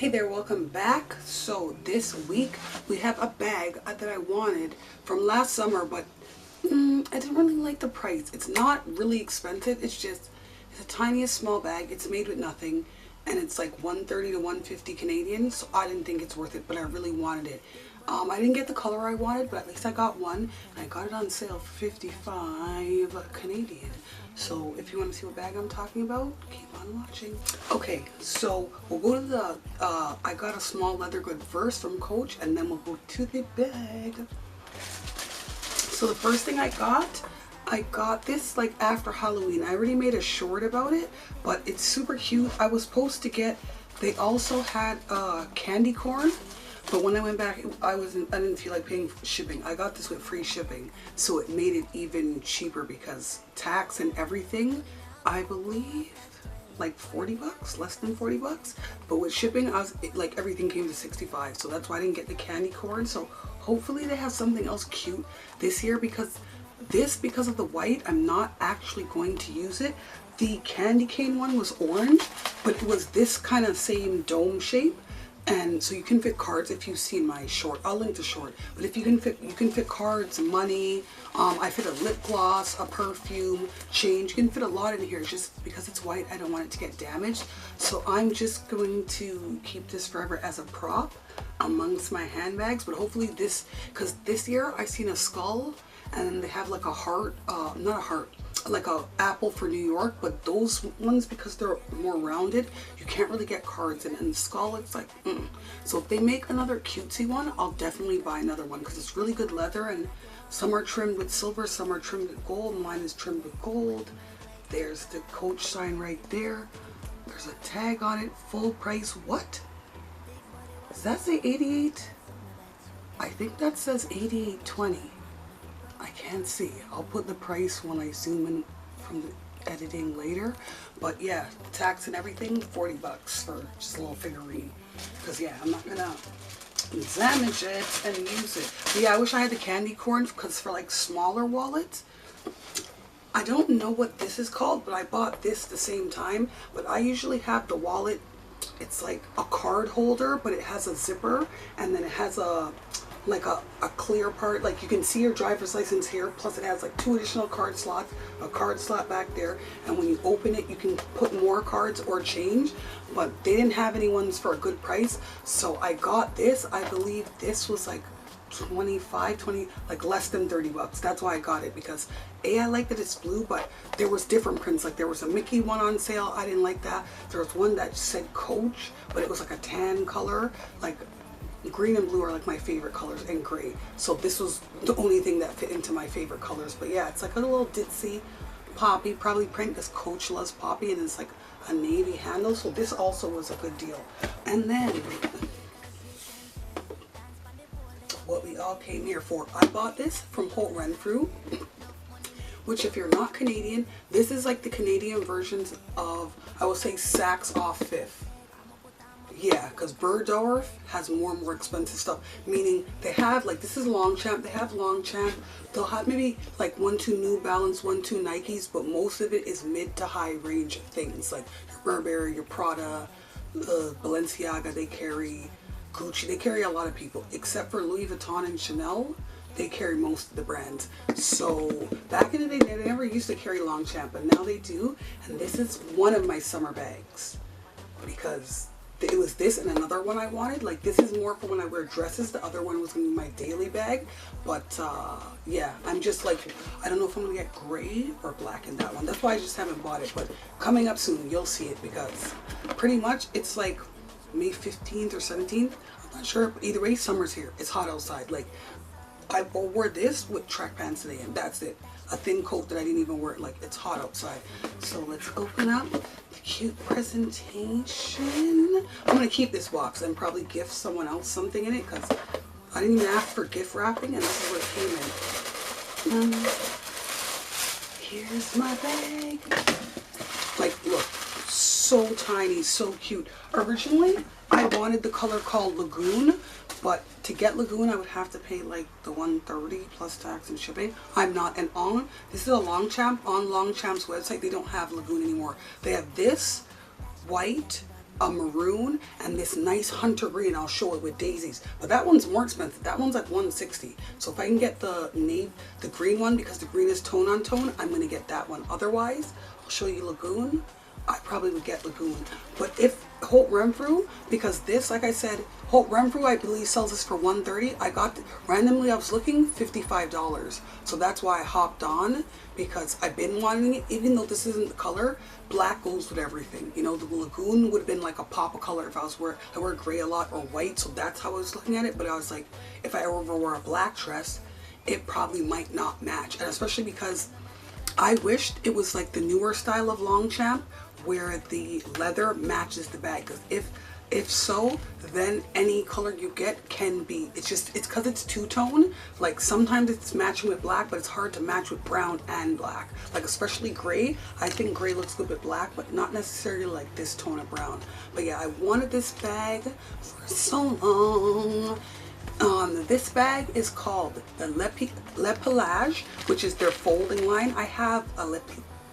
Hey there, welcome back. So this week we have a bag that I wanted from last summer, but I didn't really like the price. It's not really expensive. It's the tiniest small bag. It's made with nothing, and it's like 130 to 150 Canadian. So I didn't think it's worth it, but I really wanted it. I didn't get the color I wanted, but at least I got one, and I got it on sale for 55 Canadian. So if you want to see what bag I'm talking about, keep on watching. Okay, so we'll go to the, I got a small leather good first from Coach, and then we'll go to the bag. So the first thing I got this like after Halloween. I already made a short about it, but it's super cute. I was supposed to get, they also had candy corn. But when I went back, I didn't feel like paying for shipping. I got this with free shipping, so it made it even cheaper because tax and everything, I believe, like 40 bucks, less than 40 bucks. But with shipping, like everything came to 65, so that's why I didn't get the candy corn. So hopefully they have something else cute this year because of the white, I'm not actually going to use it. The candy cane one was orange, but it was this kind of same dome shape. And so you can fit cards. If you've seen my short, I'll link the short, but if you can fit cards, money, I fit a lip gloss, a perfume, change. You can fit a lot in here. Just because it's white, I don't want it to get damaged, so I'm just going to keep this forever as a prop amongst my handbags. But hopefully this, because this year I seen a skull and they have like a heart, not a heart, like a apple for New York, but those ones, because they're more rounded, you can't really get cards in. And the skull, it's like so if they make another cutesy one, I'll definitely buy another one because it's really good leather, and some are trimmed with silver, some are trimmed with gold. Mine is trimmed with gold. There's the Coach sign right there. There's a tag on it, full price. What does that say? 88? I think that says 88.20. I can't see. I'll put the price when I zoom in from the editing later. But yeah, tax and everything, 40 bucks for just a little figurine. Because yeah, I'm not gonna damage it and use it. But yeah, I wish I had the candy corn because for like smaller wallets, I don't know what this is called, but I bought this the same time. But I usually have the wallet, it's like a card holder, but it has a zipper, and then it has a clear part, like you can see your driver's license here, plus it has like 2 additional card slots, a card slot back there, and when you open it you can put more cards or change. But they didn't have any ones for a good price, so I got this. I believe this was like 20, like less than 30 bucks. That's why I got it, because I like that it's blue, but there was different prints. Like there was a Mickey one on sale, I didn't like that. There was one that said Coach, but it was like a tan color. Like green and blue are like my favorite colors, and gray. So this was the only thing that fit into my favorite colors. But yeah, it's like a little ditzy poppy, probably print because Coach loves poppy, and it's like a navy handle. So this also was a good deal. And then what we all came here for, I bought this from Holt Renfrew, which if you're not Canadian, this is like the Canadian versions of, I will say, Saks off Fifth. Yeah, because Bergdorf has more and more expensive stuff, meaning they have, like, this is Longchamp, they have Longchamp, they'll have maybe like 1-2 New Balance, 1-2 Nikes, but most of it is mid to high range things, like your Burberry, your Prada, Balenciaga, they carry Gucci, they carry a lot of people, except for Louis Vuitton and Chanel, they carry most of the brands. So back in the day, they never used to carry Longchamp, but now they do, and this is one of my summer bags, because it was this and another one I wanted. Like this is more for when I wear dresses. The other one was gonna be my daily bag. But yeah, I'm just like, I don't know if I'm gonna get gray or black in that one. That's why I just haven't bought it. But coming up soon, you'll see it, because pretty much it's like May 15th or 17th. I'm not sure. But either way, summer's here. It's hot outside. Like I wore this with track pants today, and that's it. A thin coat that I didn't even wear. Like it's hot outside. So let's open up the cute presentation. I'm gonna keep this box and probably gift someone else something in it, because I didn't even ask for gift wrapping, and this is what it came in. Here's my bag. Like look, so tiny, so cute. Originally I wanted the color called Lagoon, but to get Lagoon I would have to pay like the $130 plus tax and shipping. I'm not. And on, this is a Longchamp, on Longchamp's website they don't have Lagoon anymore. They have this white a maroon and this nice hunter green. I'll show it with daisies, but that one's more expensive. That one's like 160. So if I can get the green one, because the green is tone on tone, I'm gonna get that one. Otherwise, I'll show you Lagoon. I probably would get Lagoon. But if Haute Renfrew, because this, like I said, Haute Renfrew I believe sells this for $130. I got, randomly I was looking, $55. So that's why I hopped on, because I've been wanting it. Even though this isn't the color, black goes with everything. You know, the Lagoon would have been like a pop of color if I wear gray a lot or white. So that's how I was looking at it. But I was like, if I ever wore a black dress, it probably might not match. And especially because I wished it was like the newer style of Longchamp, where the leather matches the bag. Because if so, then any color you get can be, it's because it's two-tone. Like sometimes it's matching with black, but it's hard to match with brown and black. Like especially gray. I think gray looks good with black, but not necessarily like this tone of brown. But yeah, I wanted this bag for so long. This bag is called the Le Pilage, which is their folding line. I have a Le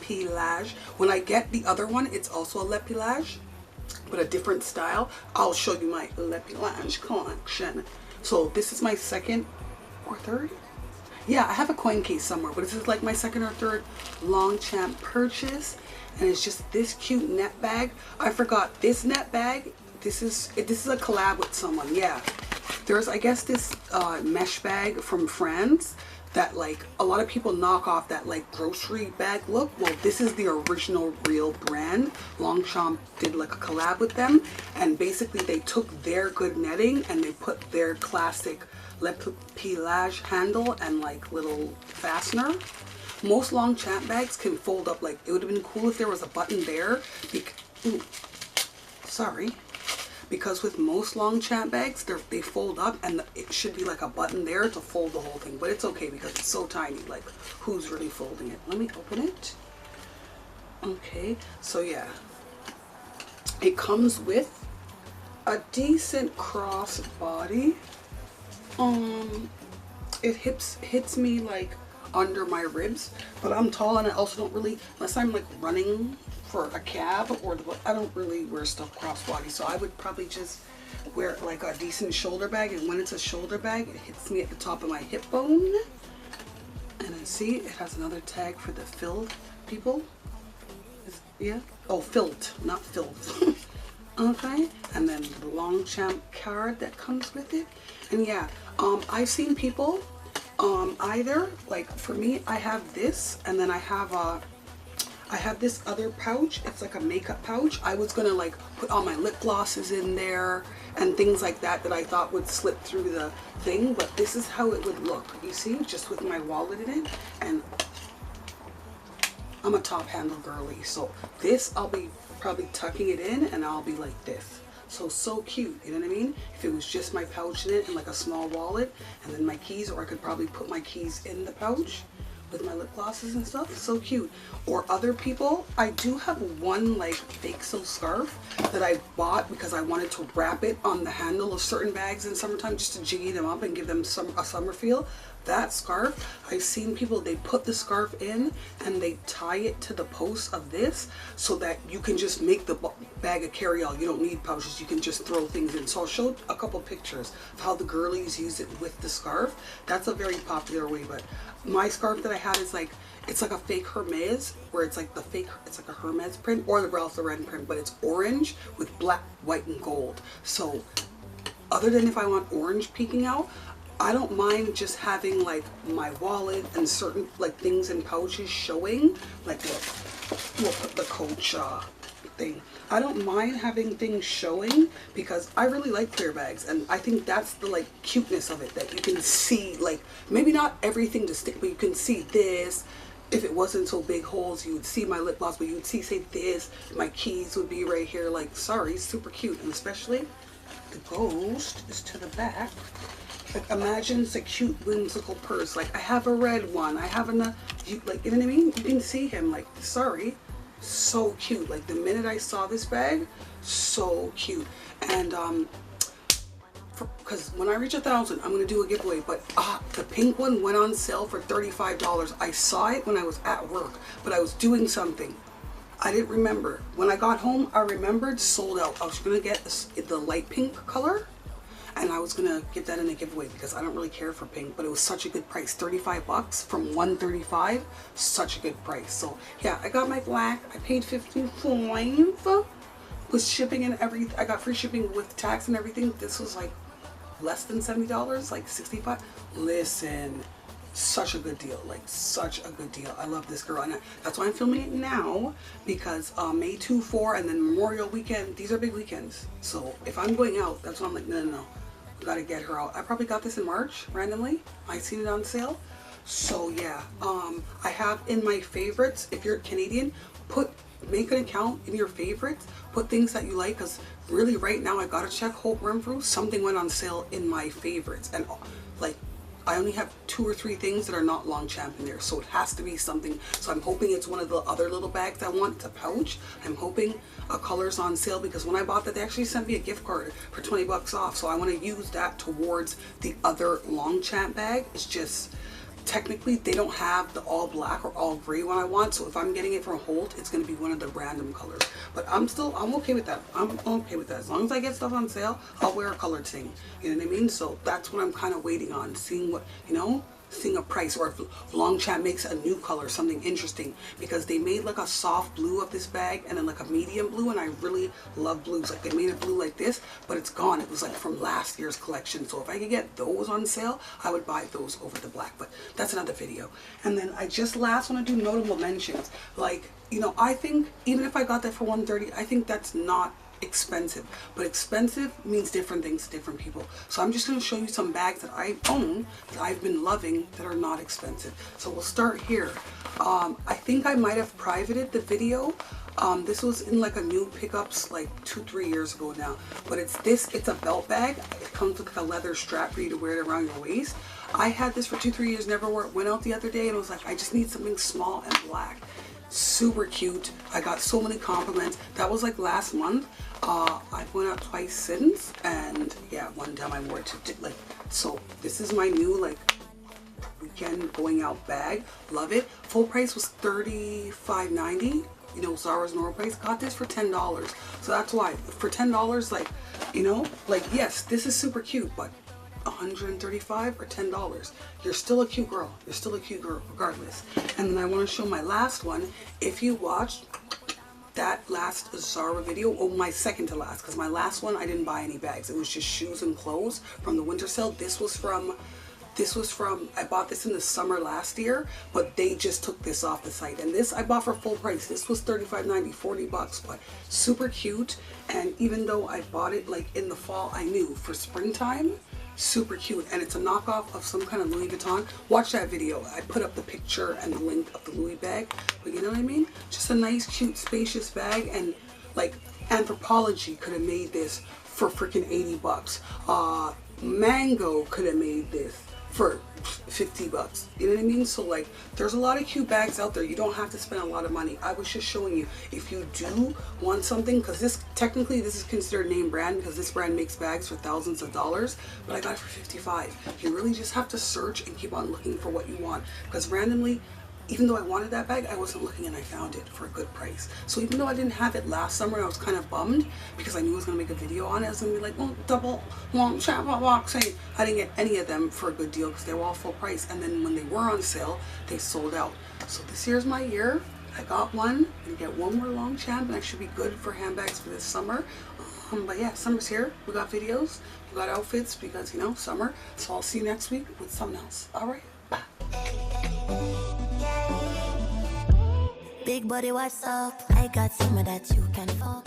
Pilage. When I get the other one, it's also a Le Pilage, but a different style. I'll show you my Le Pilage collection. So this is my second or third. Yeah, I have a coin case somewhere, but this is like my second or third Longchamp purchase, and it's just this cute net bag. I forgot this net bag. This is a collab with someone. Yeah, there's, I guess, this mesh bag from France that like a lot of people knock off, that like grocery bag look. Well, this is the original real brand. Longchamp did like a collab with them, and basically they took their good netting and they put their classic Le Pilage handle and like little fastener. Most Longchamp bags can fold up. Like it would have been cool if there was a button there. Because with most Longchamp bags, they fold up, and it should be like a button there to fold the whole thing. But it's okay because it's so tiny. Like, who's really folding it? Let me open it. Okay, so yeah. It comes with a decent crossbody. It hits me like under my ribs, but I'm tall, and I also don't really, unless I'm like running for a cab, or I don't really wear stuff crossbody, so I would probably just wear like a decent shoulder bag. And when it's a shoulder bag, it hits me at the top of my hip bone. And then see, it has another tag for the filled people. Yeah, oh, filled, not filled. Okay, and then the Longchamp card that comes with it. And yeah, I've seen people either, like for me, I have this, and then I have this other pouch. It's like a makeup pouch. I was gonna like put all my lip glosses in there and things like that I thought would slip through the thing, but this is how it would look. You see, just with my wallet in it. And I'm a top handle girly, so this I'll be probably tucking it in, and I'll be like this. So cute, you know what I mean? If it was just my pouch in it and like a small wallet and then my keys, or I could probably put my keys in the pouch with my lip glosses and stuff. So cute. Or other people, I do have one like fake silk scarf that I bought because I wanted to wrap it on the handle of certain bags in summertime, just to jiggy them up and give them a summer feel. That scarf, I've seen people, they put the scarf in and they tie it to the post of this so that you can just make the bag a carry-all. You don't need pouches, you can just throw things in. So I'll show a couple pictures of how the girlies use it with the scarf. That's a very popular way. But my scarf that I had is like, it's like a fake Hermes, where it's like it's like a Hermes print or the Ralph Lauren print, but it's orange with black, white, and gold. So other than if I want orange peeking out, I don't mind just having like my wallet and certain like things in pouches showing. Like look, we'll put the Coach thing. I don't mind having things showing because I really like clear bags, and I think that's the like cuteness of it, that you can see like maybe not everything distinct, but you can see this. If it wasn't so big holes, you would see my lip gloss, but you would see, say, this. My keys would be right here. Like, sorry, super cute. And especially the ghost is to the back. Like, imagine it's a cute whimsical purse. Like, I have a red one. I have like, you know what I mean? You can see him. Like, sorry, so cute. Like, the minute I saw this bag, so cute. And because when I reach 1,000, I'm gonna do a giveaway. But the pink one went on sale for $35. I saw it when I was at work, but I was doing something. I didn't remember. When I got home, I remembered, sold out. I was gonna get the light pink color, and I was gonna give that in a giveaway because I don't really care for pink, but it was such a good price. 35 bucks from 135, such a good price. So yeah, I got my black. I paid 55 with shipping and everything. I got free shipping with tax and everything. This was like less than $70, like 65. Listen, such a good deal, like such a good deal. I love this girl, and that's why I'm filming it now, because May 2, 4, and then Memorial Weekend, these are big weekends. So if I'm going out, that's why I'm like, no, we gotta get her out. I probably got this in March randomly. I seen it on sale. So yeah, I have in my favorites. If you're Canadian, make an account in your favorites, put things that you like, because really right now I gotta check Hope Renfrew. Something went on sale in my favorites, and like I only have 2 or 3 things that are not Longchamp in there, so it has to be something. So I'm hoping it's one of the other little bags I want. It's a pouch. I'm hoping a color's on sale, because when I bought that, they actually sent me a gift card for 20 bucks off. So I want to use that towards the other Longchamp bag. It's just technically they don't have the all black or all gray one I want. So if I'm getting it from Holt, it's going to be one of the random colors. But I'm okay with that. I'm okay with that. As long as I get stuff on sale, I'll wear a colored thing. You know what I mean? So that's what I'm kind of waiting on, seeing what, seeing a price, or if Longchamp makes a new color, something interesting, because they made like a soft blue of this bag and then like a medium blue, and I really love blues. Like they made a blue like this, but it's gone. It was like from last year's collection. So if I could get those on sale, I would buy those over the black, but that's another video. And then I just last want to do notable mentions. Like, I think even if I got that for 130, I think that's not expensive, but expensive means different things to different people. So I'm just going to show you some bags that I own that I've been loving that are not expensive. So we'll start here. I think I might have privated the video. This was in like a new pickups like 2-3 years ago now, but it's a belt bag. It comes with like a leather strap for you to wear it around your waist. I had this for 2-3 years, never wore it. Went out the other day and was like, I just need something small and black. Super cute. I got so many compliments. That was like last month. I went out twice since, and yeah, one time I wore it to so this is my new like weekend going out bag. Love it. Full price was $35.90. Zara's normal price. Got this for $10. So that's why for $10, yes, this is super cute, but $135 or $10, you're still a cute girl. You're still a cute girl regardless. And then I want to show my last one. If you watched that last Zara video, or my second to last, because my last one I didn't buy any bags. It was just shoes and clothes from the winter sale. This was from I bought this in the summer last year, but they just took this off the site, and this I bought for full price. This was $35.90, 40 bucks, but super cute. And even though I bought it like in the fall, I knew for springtime, super cute. And it's a knockoff of some kind of Louis Vuitton. Watch that video. I put up the picture and the link of the Louis bag, but you know what I mean? Just a nice, cute, spacious bag. And like Anthropologie could have made this for freaking 80 bucks. Mango could have made this for 50 bucks. You know what I mean? So like, there's a lot of cute bags out there. You don't have to spend a lot of money. I was just showing you, if you do want something, because this is considered name brand, because this brand makes bags for thousands of dollars, but I got it for 55. You really just have to search and keep on looking for what you want, because randomly, even though I wanted that bag, I wasn't looking, and I found it for a good price. So even though I didn't have it last summer, I was kind of bummed because I knew I was gonna make a video on it. I was gonna be like, well, double Longchamp boxing. I didn't get any of them for a good deal because they were all full price. And then when they were on sale, they sold out. So this year's my year. I got one. I'm gonna get one more Longchamp, and I should be good for handbags for this summer. But yeah, summer's here. We got videos, we got outfits, because summer. So I'll see you next week with something else. All right, bye. Big body, what's up? I got some of that you can fuck.